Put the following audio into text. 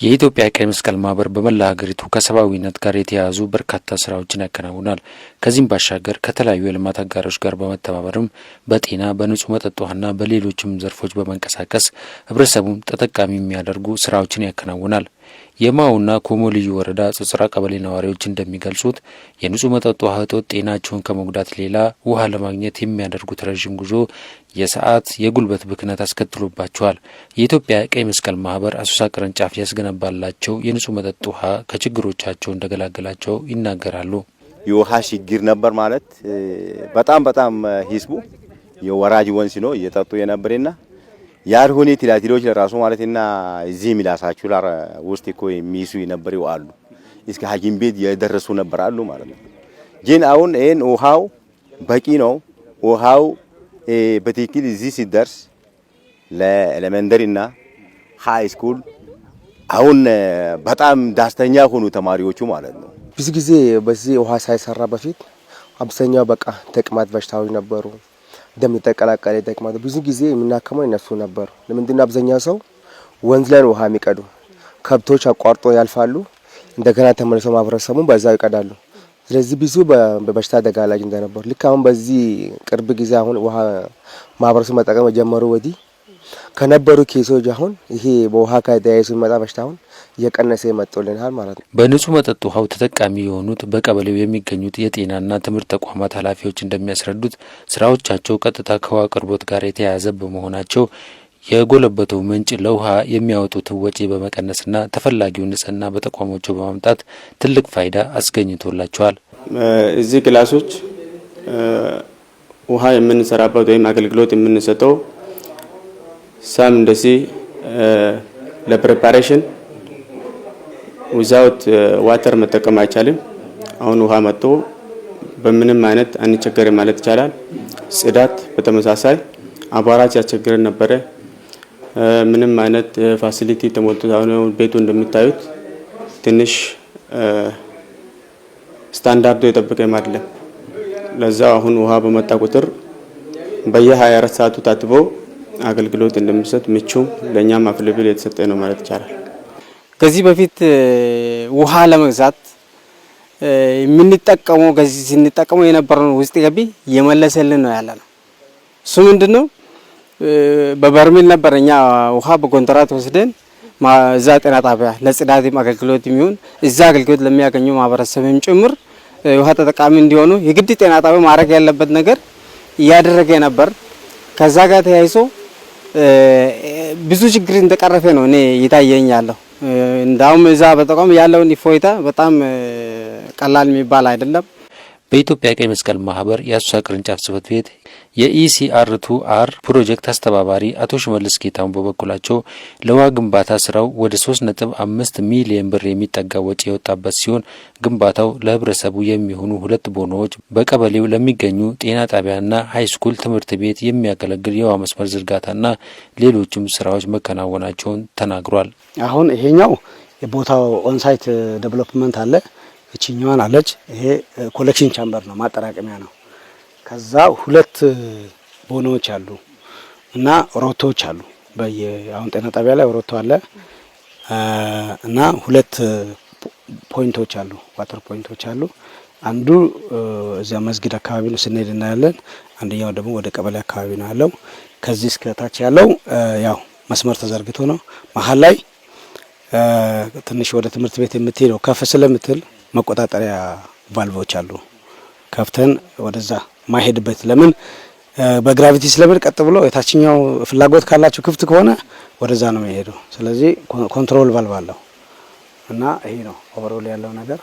የኢትዮጵያ ቀይ መስቀል ማህበር በመላ ሀገሪቱ ከሰብአዊነት ጋር የተያያዙ በርካታ ስራዎችን ያከናውናል። ከዚህም ባሻገር ከተለያዩ የልማት አጋሮች ጋር በመተባበርም በጤና፣ በንጹህ መጠጥ ውሃና በሌሎችም ዘርፎች በመንቀሳቀስ ህብረተሰቡን ተጠቃሚ የሚያደርጉ ስራዎችን ያከናውናል። የማውና ኮሞ ልዩ ወረዳ ጽጽራ ቀበሌ ነዋሪዎች እንደሚገልጹት የንጹህ መጠጥ ውሃ እጦት ጤናቸውን ከመጉዳት ሌላ ውሃ ለማግኘት የሚያደርጉት ረዥም ጉዞ የሰዓት የጉልበት ብክነት አስከትሎባቸዋል። የኢትዮጵያ ቀይ መስቀል ማህበር አሶሳ ቅርንጫፍ ያስገነባላቸው የንጹህ መጠጥ ውሃ ከችግሮቻቸው እንደገላገላቸው ይናገራሉ። የውሃ ችግር ነበር ማለት በጣም ህዝቡ የወራጅ ወንዝ ነው እየጠጡ የነበረና ያልሆነ ትላትሎች ለራሱ ማለትና እዚህ ሚላሳችሁ ላር ውስጥ እኮ የሚይዙ የነበሩ አሉ። እስከ ሐኪም ቤት የደረሱ ነበር አሉ ማለት ነው። ግን አሁን ይሄን ውሃው በቂ ነው። ውሃው በትክክል እዚህ ሲደርስ ለኤሌመንተሪና ሃይ ስኩል አሁን በጣም ደስተኛ ሆኑ ተማሪዎቹ ማለት ነው። ብዙ ጊዜ በዚህ ውሃ ሳይሰራ በፊት አብዛኛው በቃ ተቅማጥ በሽታዎች ነበሩ። ደም ተቀላቀለ ተቅማጥ ብዙ ጊዜ የምናከመው እነሱ ነበሩ። ለምንድነው አብዛኛው ሰው ወንዝ ላይ ውሃ የሚቀዱ ከብቶች አቋርጦ ያልፋሉ። እንደገና ተመልሰው ማህበረሰቡን በዛው ይቀዳሉ። ስለዚህ ብዙ በበሽታ ተጋላጭ እንደነበሩ ልክ አሁን በዚህ ቅርብ ጊዜ አሁን ውሃ ማህበረሰቡ መጠቀም ጀመሩ ወዲህ ከነበሩ ኬሶች አሁን ይሄ በውሃ ከተያይዞ የሚመጣ በሽታ አሁን እየቀነሰ መጥቶልናል ማለት ነው። በንጹህ መጠጥ ውሃው ተጠቃሚ የሆኑት በቀበሌው የሚገኙት የጤናና ትምህርት ተቋማት ኃላፊዎች እንደሚያስረዱት ስራዎቻቸው ቀጥታ ከውሃ አቅርቦት ጋር የተያያዘ በመሆናቸው የጎለበተው ምንጭ ለውሃ የሚያወጡትን ወጪ በመቀነስና ተፈላጊውን ንጽህና በተቋሞቹ በማምጣት ትልቅ ፋይዳ አስገኝቶላቸዋል። እዚህ ክላሶች ውሃ የምንሰራበት ወይም አገልግሎት የምንሰጠው ሳም እንደዚህ ለፕሪፓሬሽን ዊዛውት ዋተር መጠቀም አይቻልም። አሁን ውሃ መጥቶ በምንም አይነት አንቸገርም ማለት ይቻላል። ጽዳት በተመሳሳይ አቧራ ሲያስቸግረን ነበረ። ምንም አይነት ፋሲሊቲ ተሞልቶ አሁን ቤቱ እንደምታዩት ትንሽ ስታንዳርዱ የጠበቀ አይደለም። ለዛ አሁን ውሃ በመጣ ቁጥር በየ24 ሰዓቱ ታጥቦ አገልግሎት እንደምሰጥ ምቹ ለኛም አፍለብል የተሰጠ ነው ማለት ይቻላል። ከዚህ በፊት ውሃ ለመግዛት የምንጠቀመው ከዚህ ስንጠቀመው የነበረው ውስጥ ገቢ የመለሰልን ነው ያለነው። እሱ ምንድነው በበርሜል ነበርኛ ውሃ በኮንትራት ወስደን እዛ ጤና ጣቢያ ለጽዳትም አገልግሎት የሚሆን እዛ አገልግሎት ለሚያገኙ ማህበረሰብም ጭምር ውሃ ተጠቃሚ እንዲሆኑ የግድ ጤና ጣቢያ ማድረግ ያለበት ነገር እያደረገ ነበር። ከዛ ጋር ተያይዞ ብዙ ችግር እንደቀረፈ ነው እኔ ይታየኝ ያለው። እንዳውም እዛ በተቋም ያለውን ኢፎይታ በጣም ቀላል የሚባል አይደለም። በኢትዮጵያ ቀይ መስቀል ማህበር የአሶሳ ቅርንጫፍ ጽሕፈት ቤት የኢሲአር2አር ፕሮጀክት አስተባባሪ አቶ ሽመልስ ጌታው በበኩላቸው ለውሃ ግንባታ ስራው ወደ 3.5 ሚሊዮን ብር የሚጠጋ ወጪ የወጣበት ሲሆን ግንባታው ለህብረተሰቡ የሚሆኑ 2 ቦኖዎች በቀበሌው ለሚገኙ ጤና ጣቢያና ሃይ ስኩል ትምህርት ቤት የሚያገለግል የውሃ መስመር ዝርጋታና ሌሎችም ስራዎች መከናወናቸውን ተናግሯል። አሁን ይሄኛው የቦታው ኦንሳይት ዴቨሎፕመንት አለ። እቺኛዋን አለች። ይሄ ኮሌክሽን ቻምበር ነው፣ ማጠራቀሚያ ነው። ከዛ 2 ቦኖዎች አሉ እና ሮቶዎች አሉ። አሁን ጤና ጣቢያ ላይ ሮቶ አለ እና 2 ፖይንቶች አሉ፣ ዋተር ፖይንቶች አሉ። አንዱ እዚያ መስጊድ አካባቢ ነው ስንሄድ እናያለን። አንደኛው ደግሞ ወደ ቀበሌ አካባቢ ነው ያለው። ከዚህ እስከ ታች ያለው ያው መስመር ተዘርግቶ ነው። መሀል ላይ ትንሽ ወደ ትምህርት ቤት የምትሄደው ከፍ ስለምትል መቆጣጠሪያ ቫልቮች አሉ። ከፍተን ወደዛ ማይሄድበት ለምን በግራቪቲ ስለምን ቀጥ ብሎ የታችኛው ፍላጎት ካላችሁ ክፍት ከሆነ ወደዛ ነው የሚሄደው። ስለዚህ ኮንትሮል ቫልቭ አለው እና ይሄ ነው ኦቨርኦል ያለው ነገር።